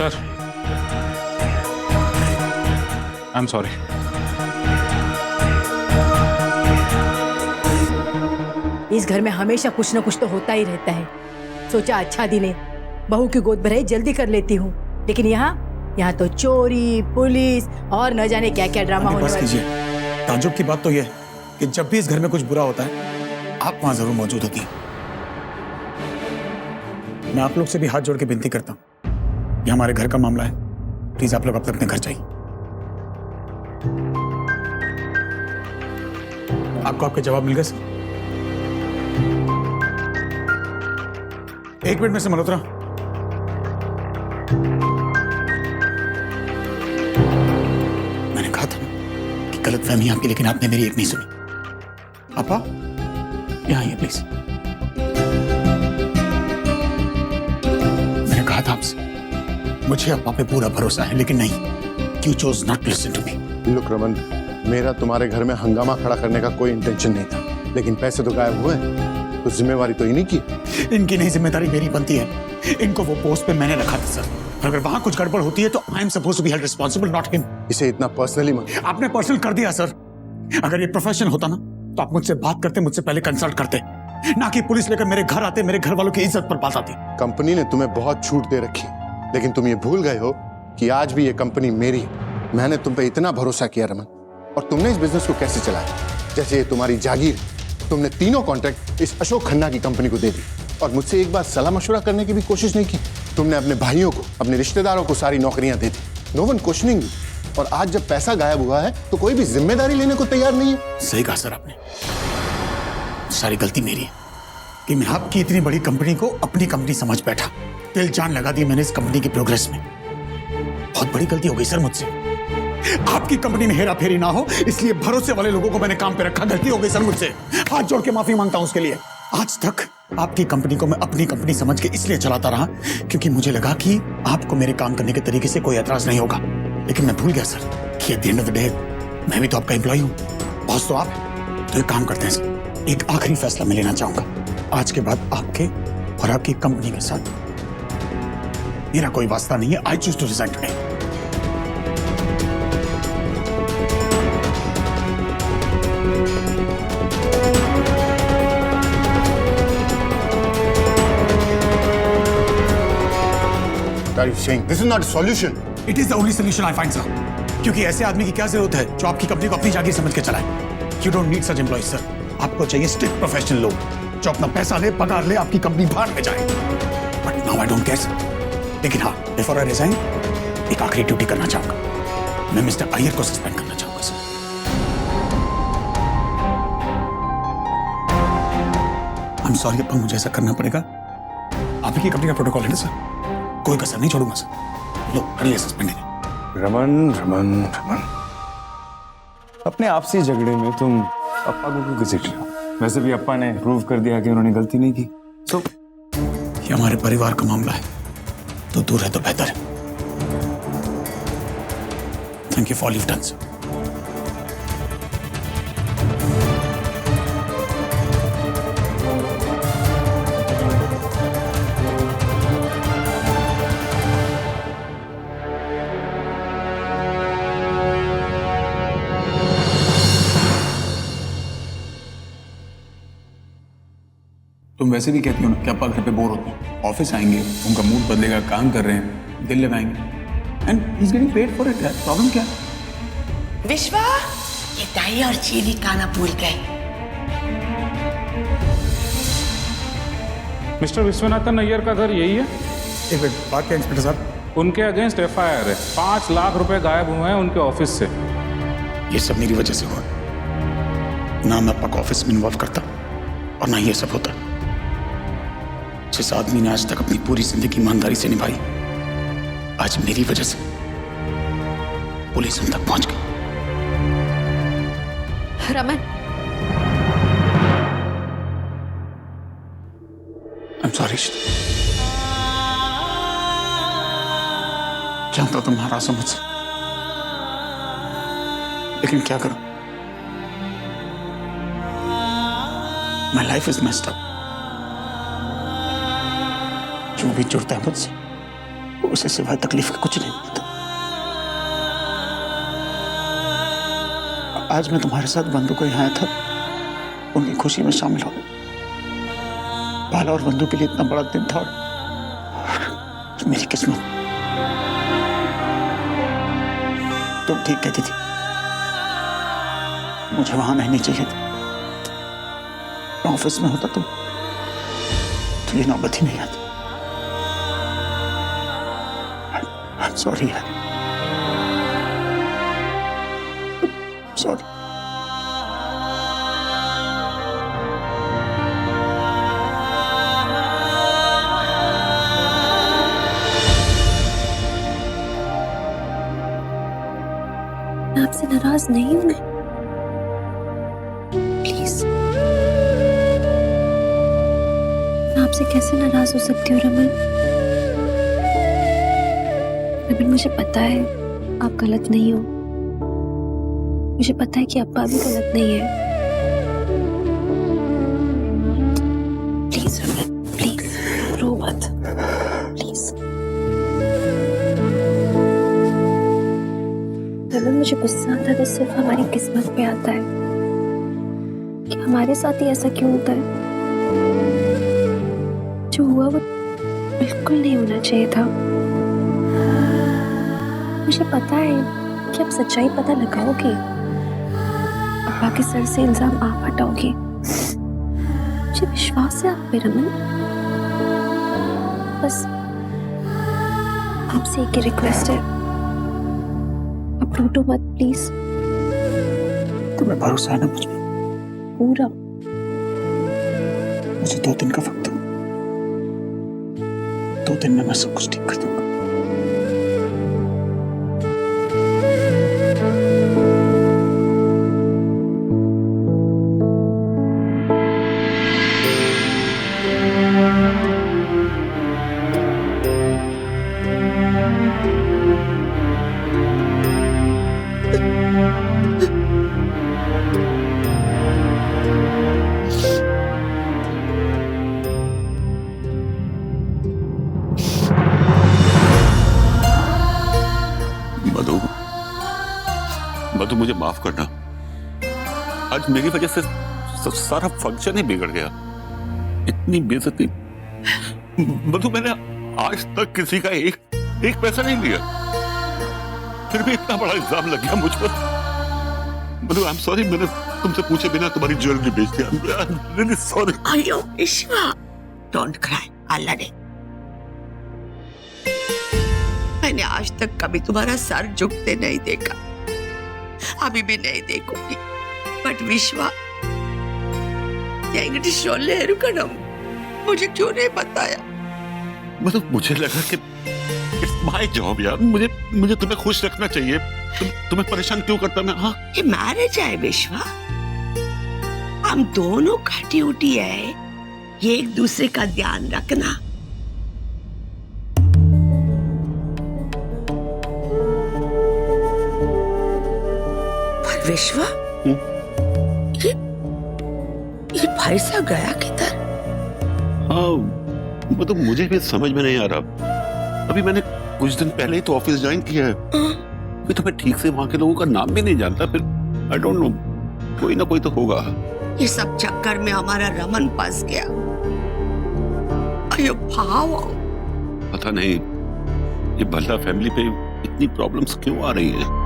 Sir, I am sorry. इस घर में हमेशा कुछ न कुछ तो होता ही रहता है। सोचा अच्छा दिन है, बहू की गोद भराई जल्दी कर लेती हूँ, लेकिन यहाँ तो चोरी, पुलिस और न जाने क्या क्या ड्रामा होने वाला है। ताज्जुब की बात तो यह है कि जब भी इस घर में कुछ बुरा होता है आप वहां जरूर मौजूद होती हैं। मैं आप लोग से भी हाथ जोड़ के विनती करता हूं, ये हमारे घर का मामला है, प्लीज आप लोग अब तक अपने घर जाइए। आपको आपके जवाब मिल गए सर? एक मिनट में से मल्होत्रा, मैंने कहा था कि गलतफहमी आपकी, लेकिन आपने मेरी एक नहीं सुनी। आपा यहाँ आइए प्लीज। मैंने कहा था आपसे मुझे आपा पे पूरा भरोसा है, लेकिन नहीं, you chose not to listen to me. Look Raman, मेरा तुम्हारे घर में हंगामा खड़ा करने का कोई इंटेंशन नहीं था, लेकिन पैसे तो गायब हुए, तो जिम्मेवारी तो इन्हीं की। इनकी नहीं, जिम्मेदारी मेरी बनती है। इनको वो पोस्ट पे मैंने रखा था सर, अगर वहां कुछ गड़बड़ होती है तो I am supposed to be held responsible, not him. इसे इतना पर्सनली मत। आपने पर्सनल कर दिया सर। अगर ये प्रोफेशन होता ना तो आप मुझसे बात करते, मुझसे पहले कंसल्ट करते, ना कि पुलिस लेकर मेरे घर आते, मेरे घर वालों की इज्जत पर बात आती। कंपनी ने तुम्हें बहुत छूट दे रखी, लेकिन तुम ये भूल गए हो कि आज भी ये कंपनी मेरी है। मैंने तुम पे इतना भरोसा किया रमन, और तुमने इस बिजनेस को कैसे चलाया जैसे ये तुम्हारी जागीर। तुमने तीनों कॉन्ट्रैक्ट इस अशोक खन्ना की कंपनी को दे दी, और मुझसे एक बार सलाह मशवरा करने की भी कोशिश नहीं की। तुमने अपने भाइयों को, अपने रिश्तेदारों को सारी नौकरियां दे दी, नो वन क्वेश्चनिंग। और आज जब पैसा गायब हुआ है तो कोई भी जिम्मेदारी लेने को तैयार नहीं है। सही कहा सर आपने, सारी गलती मेरी है कि मैं आपकी इतनी बड़ी कंपनी को अपनी कंपनी समझ बैठा, दिल जान लगा दी मैंने इस कंपनी की प्रोग्रेस में। बहुत बड़ी गलती हो गई सर मुझसे। आपकी कंपनी में हेरा फेरी ना हो इसलिए भरोसे वाले लोगों को मैंने काम पे रखा, गलती हो गई सर मुझसे, हाथ जोड़ के माफी मांगता हूं उसके लिए। आज तक आपकी कंपनी को मैं अपनी कंपनी समझ के इसलिए चलाता रहा क्योंकि मुझे लगा कि आपको मेरे काम करने के तरीके से कोई एतराज नहीं होगा, लेकिन मैं भूल गया सर कि at the end of the day मैं भी तो आपका एम्प्लॉय हूं, बॉस तो आप। तो एक काम करते हैं सर, एक आखिरी फैसला मैं लेना चाहूंगा। आज के बाद आपके और आपकी कंपनी के साथ मेरा कोई वास्ता नहीं है। I choose to resign today. Are you saying this is not a solution? It is the only solution I find, sir. क्योंकि ऐसे आदमी की क्या जरूरत है जो आपकी कंपनी को अपनी जागीर समझ के चलाए। You don't need such employees, sir. आपको चाहिए स्ट्रिक्ट प्रोफेशनल लोग जो अपना पैसा ले, पगार ले, आपकी कंपनी बाहर में जाए। But now I don't care, sir. लेकिन हाँ, before I resign, एक आखिरी ड्यूटी करना चाहूंगा। मैं मिस्टर अय्यर को सस्पेंड करना चाहूंगा, सर। I'm sorry, अब मुझे ऐसा करना पड़ेगा। आपकी कंपनी का प्रोटोकॉल है ना सर, कोई कसर नहीं छोड़ूंगा सर। लो कर लिया सस्पेंड है। रमन रमन रमन, अपने आपसी झगड़े में तुम अप्पा को क्यों घसीट रहे हो? वैसे भी अप्पा ने प्रूव कर दिया कि उन्होंने गलती नहीं की। तो ये हमारे परिवार का मामला है, तो दूर है तो बेहतर है। Thank you for all you done sir. तुम वैसे भी कहती हो ना कि अप्पा घर पे बोर होते हैं, ऑफिस आएंगे, उनका मूड बदलेगा, काम कर रहे हैं, दिल लगाएंगे, and he is getting paid for it. यार प्रॉब्लम क्या है? विश्वा, ये दही और चीनी खाना भूल गए। मिस्टर विश्वनाथन अय्यर का घर यही है? एक मिनट, बात क्या इंस्पेक्टर साहब? उनके अगेंस्ट FIR है। 5 लाख रुपए गायब हुए हैं उनके ऑफिस से। ये सब मेरी वजह से हुआ, ना मैं अप्पा को ऑफिस में इन्वॉल्व करता और ना ये सब होता। जिस आदमी ने आज तक अपनी पूरी जिंदगी ईमानदारी से निभाई, आज मेरी वजह से पुलिस उन तक पहुंच गई। Raman, I am sorry. जानता तुम नाराज हो मुझसे, लेकिन क्या करूं, my life is messed up. जो भी जुड़ता है मुझसे वो उसे सिवाय तकलीफ के कुछ नहीं मिलता। आज मैं तुम्हारे साथ बंधु को यहाँ आया था, उनकी खुशी में शामिल हो। बाला और बंधु के लिए इतना बड़ा दिन था और मेरी किस्मत। तुम ठीक कहती थी, मुझे वहां नहीं चाहिए था। ऑफिस में होता तो ये नौबत ही नहीं आती। I'm sorry यार, sorry। मैं आपसे नाराज नहीं हूं, प्लीज। मैं आपसे कैसे नाराज हो सकती हूँ रमन? रमन, मुझे पता है आप गलत नहीं हो। मुझे पता है कि अप्पा भी गलत नहीं है। प्लीज रमन, प्लीज रो मत, प्लीज। रमन, मुझे गुस्सा आता है तो सिर्फ हमारी किस्मत पे आता है कि हमारे साथ ही ऐसा क्यों होता है। जो हुआ वो बिल्कुल नहीं होना चाहिए था। मुझे पता है कि आप सच्चाई पता लगाओगे, अप्पा के सर से इल्जाम आप हटाओगे। मुझे विश्वास है आप पे रमन। बस आपसे एक ही रिक्वेस्ट है, अब टूटो मत प्लीज। तुम्हें भरोसा है ना मुझ पर? पूरा। मुझे 2 दिन का वक्त दो, 2 दिन में मैं सब कुछ ठीक कर दूंगा। मधु, मुझे माफ करना। आज मेरी वजह से सारा फंक्शन ही बिगड़ गया। इतनी बेइज्जती। मधु, मैंने आज तक किसी का एक पैसा नहीं लिया, फिर भी इतना बड़ा इल्जाम लग गया मुझ पर। मधु, आई एम सॉरी, मैंने तुमसे पूछे बिना तुम्हारी ज्वेलरी बेच दिया। I am really sorry. अयो विश्वा, डोंट क्राई, अल्लाह ने। मैंने आज तक कभी तुम्हारा सर झुकते नहीं देखा, अभी भी नहीं देखूंगी। बट विश्वा, मुझे क्यों नहीं बताया? मतलब मुझे लगा कि इट्स माय जॉब यार, मुझे तुम्हें खुश रखना चाहिए। तुम्हें परेशान क्यों करता मैं? हाँ, ये मैरिज है विश्वा, हम दोनों का ड्यूटी है ये एक दूसरे का ध्यान रखना। पर विश्वा, ये भाई साहब गया किधर? हाँ, वो तो मुझे भी समझ में नहीं आ रहा। अभी मैंने कुछ दिन पहले ही तो ऑफिस ज्वाइन किया है, अभी तो मैं ठीक से वहां के लोगों का नाम भी नहीं जानता। फिर आई डोंट नो, कोई ना कोई तो होगा। ये सब चक्कर में हमारा रमन फंस गया। अयो भाव, पता नहीं ये भल्ला फैमिली पे इतनी प्रॉब्लम्स क्यों आ रही है।